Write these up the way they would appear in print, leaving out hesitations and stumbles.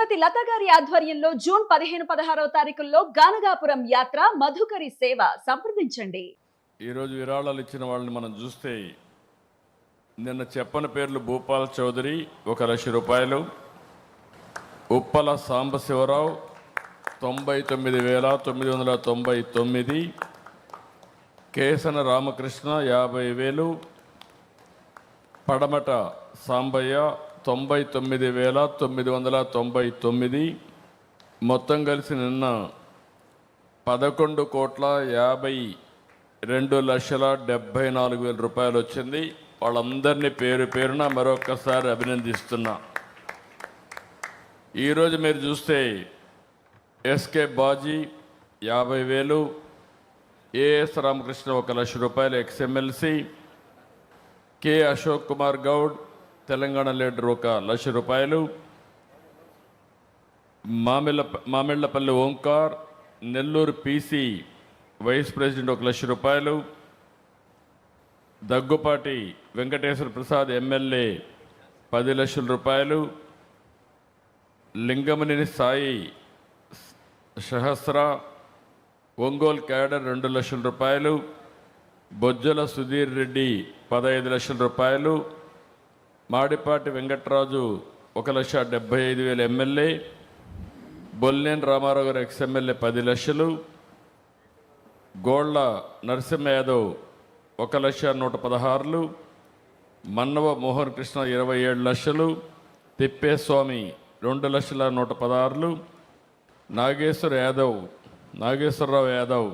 శ్రీమతి లత గారి ఆధ్వర్యంలో జూన్ 15-16వ తారీఖుల్లో గానగాపురం యాత్ర మధుకరి సేవ సంప్రదించండి. ఈరోజు విరాళాలు ఇచ్చిన వాళ్ళని మనం చూస్తే నిన్న చెప్పని పేర్లు భూపాల్ చౌదరి 1,00,000 రూపాయలు, ఉప్పల సాంబశివరావు 99,999, కేసన రామకృష్ణ 50,000, పడమట సాంబయ్య 99,999, మొత్తం కలిసి నిన్న 11,52,74,000 రూపాయలు వచ్చింది. వాళ్ళందరినీ పేరు పేరున మరొకసారి అభినందిస్తున్నా. ఈరోజు మీరు చూస్తే ఎస్కే బాజీ 50,000, ఏఎస్ రామకృష్ణ 1,00,000 రూపాయలు ex MLC, K Ashok Kumar Goud Telangana leader 1,00,000 రూపాయలు, Mamillapalli Omkar Nellore PC vice president 1,00,000 రూపాయలు, దగ్గుపాటి వెంకటేశ్వర ప్రసాద్ ఎమ్మెల్యే 10,00,000 రూపాయలు, లింగమనేని సాయి సహస్ర ఒంగోలు క్యాడర్ 2,00,000 రూపాయలు, బొజ్జల సుధీర్ రెడ్డి 15,00,000 రూపాయలు, Madipati Venkatraju 1,75,000 MLA, Bolleni Ramarao garu ex MLA 10,00,000, Golla Narasimha Yadav 1,116,000, Mannava Mohan Krishna 27,00,000, Thippeswamy 2,116,000, Nageswararao Yadav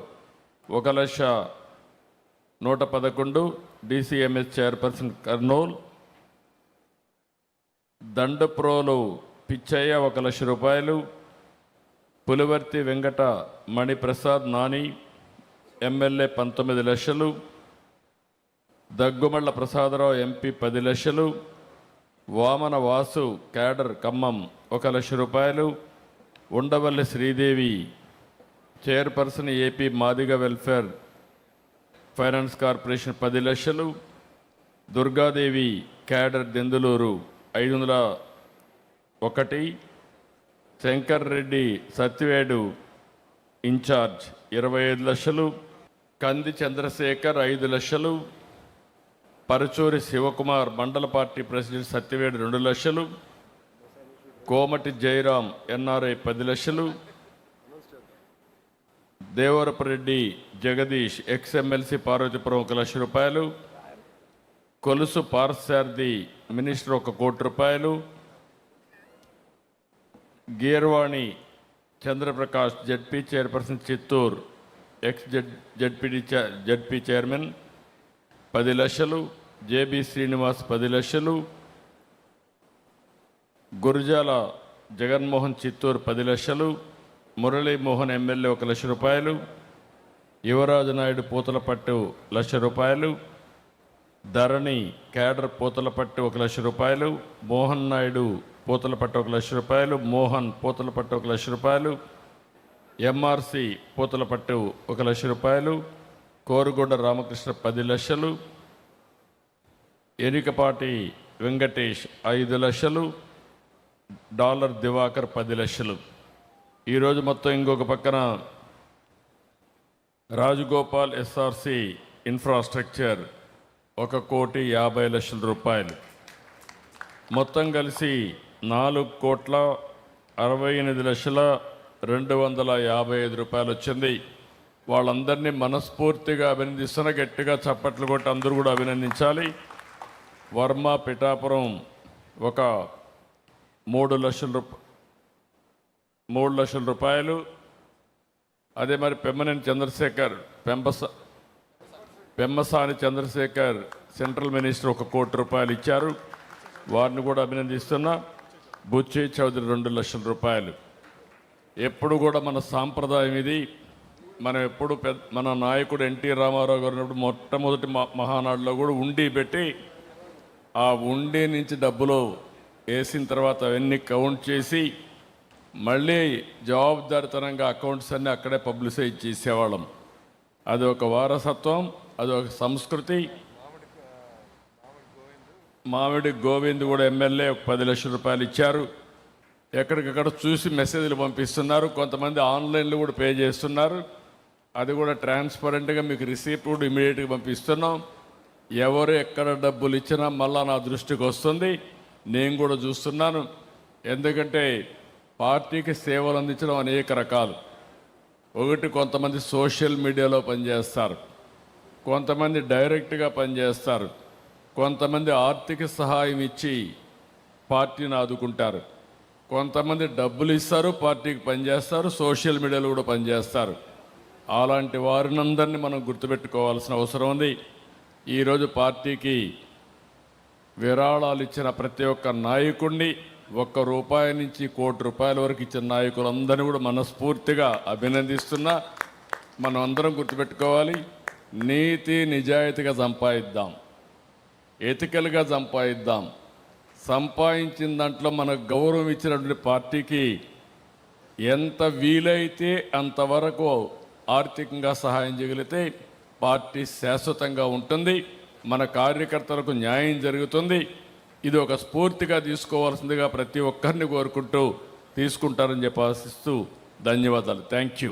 1,111, DCMS chairperson Kurnool, Dandaprolu Pichaiah 1,00,000 రూపాయలు, Pulivarthi Venkata Mani Prasad Nani MLA 19,00,000, Daggumalla Prasadarao MP 10,00,000, Vamana Vasu cadre Khammam 1,00,000 రూపాయలు, Undavalli Sridevi chairperson AP Madiga welfare finance corporation 10,00,000, Durgadevi cadre Denduluru 501, Shankar Reddy Satyavedu incharge 25,00,000, Kandi Chandrasekhar 5,00,000, Paruchuri Sivakumar mandal party president Satyavedu 2,00,000, Komati Jayaram NRI 10,00,000, Devarapareddy Jagadish ex MLC Parvathipuram 1,00,000 రూపాయలు, కొలుసు పార్సార్థి మినిస్టర్ 1,00,00,000 రూపాయలు, Geervani Chandraprakash ZP chairperson Chittoor ex ZP chairman 10,00,000, JB Srinivas 10,00,000, Gurazala Jaganmohan Chittoor 10,00,000, Muralimohan MLA 1,00,000 రూపాయలు, యువరాజు నాయుడు పూతలపట్టు 1,00,000 రూపాయలు, ధరణి క్యాడర్ పూతలపట్టు 1,00,000 రూపాయలు, మోహన్ నాయుడు పూతలపట్టు 1,00,000 రూపాయలు, మోహన్ పూతలపట్టు 1,00,000 రూపాయలు, ఎంఆర్సి పూతలపట్టు 1,00,000 రూపాయలు, కోరుగొండ రామకృష్ణ 10,00,000, ఎనికపాటి వెంకటేష్ 5,00,000, డాలర్ దివాకర్ 10,00,000. ఈరోజు మొత్తం ఇంకొక పక్కన రాజగోపాల్ ఎస్ఆర్సి ఇన్ఫ్రాస్ట్రక్చర్ 1,50,00,000 రూపాయలు, మొత్తం కలిసి 4,68,255,000 రూపాయలు వచ్చింది. వాళ్ళందరినీ మనస్ఫూర్తిగా అభినందిస్తున్న, గట్టిగా చప్పట్లు కొట్టి అందరూ కూడా అభినందించాలి. వర్మ పిఠాపురం ఒక 3,00,000 రూపాయలు, అదే మరి పెమ్మసాని చంద్రశేఖర్ సెంట్రల్ మినిస్టర్ 1,00,00,000 రూపాయలు ఇచ్చారు, వారిని కూడా అభినందిస్తున్నా. బుచ్చి చౌదరి 2,00,000 రూపాయలు. ఎప్పుడు కూడా మన సాంప్రదాయం ఇది. మనం ఎప్పుడు మన నాయకుడు ఎన్టీ రామారావు గారు ఉన్నప్పుడు మొట్టమొదటి మహానాడులో కూడా ఉండి పెట్టి ఆ ఉండి నుంచి డబ్బులు వేసిన తర్వాత అవన్నీ కౌంట్ చేసి మళ్ళీ జవాబుదారితనంగా అకౌంట్స్ అన్నీ అక్కడే పబ్లిసైజ్ చేసేవాళ్ళం. అది ఒక వారసత్వం, అది ఒక సంస్కృతి. మామిడి గోవింద్ కూడా ఎమ్మెల్యే 10,00,000 రూపాయలు ఇచ్చారు. ఎక్కడికక్కడ చూసి మెసేజ్లు పంపిస్తున్నారు. కొంతమంది ఆన్లైన్లో కూడా పే చేస్తున్నారు. అది కూడా ట్రాన్స్పరెంట్గా మీకు రిసీప్ట్ కూడా ఇమీడియట్గా పంపిస్తున్నాం. ఎవరు ఎక్కడ డబ్బులు ఇచ్చినా మళ్ళా నా దృష్టికి వస్తుంది, నేను కూడా చూస్తున్నాను. ఎందుకంటే పార్టీకి సేవలు అందించడం అనేక రకాలు. ఒకటి, కొంతమంది సోషల్ మీడియాలో పనిచేస్తారు, కొంతమంది డైరెక్ట్గా పనిచేస్తారు, కొంతమంది ఆర్థిక సహాయం ఇచ్చి పార్టీని ఆదుకుంటారు, కొంతమంది డబ్బులు ఇస్తారు, పార్టీకి పనిచేస్తారు, సోషల్ మీడియాలో కూడా పనిచేస్తారు. అలాంటి వారినందరినీ మనం గుర్తుపెట్టుకోవాల్సిన అవసరం ఉంది. ఈరోజు పార్టీకి విరాళాలు ఇచ్చిన ప్రతి ఒక్క నాయకుడిని, ₹1 నుంచి ₹1,00,00,000 వరకు ఇచ్చిన నాయకులందరినీ కూడా మనస్ఫూర్తిగా అభినందిస్తున్నా. మనం అందరం గుర్తుపెట్టుకోవాలి, నీతి నిజాయితీగా సంపాదిద్దాం, ఎథికల్గా సంపాదిద్దాం. సంపాదించిన దాంట్లో మనకు గౌరవం ఇచ్చినటువంటి పార్టీకి ఎంత వీలైతే అంతవరకు ఆర్థికంగా సహాయం చేయగలిగితే పార్టీ శాశ్వతంగా ఉంటుంది, మన కార్యకర్తలకు న్యాయం జరుగుతుంది. ఇది ఒక స్ఫూర్తిగా తీసుకోవాల్సిందిగా ప్రతి ఒక్కరిని కోరుకుంటూ తీసుకుంటారని చెప్పి ఆశిస్తూ ధన్యవాదాలు. Thank you.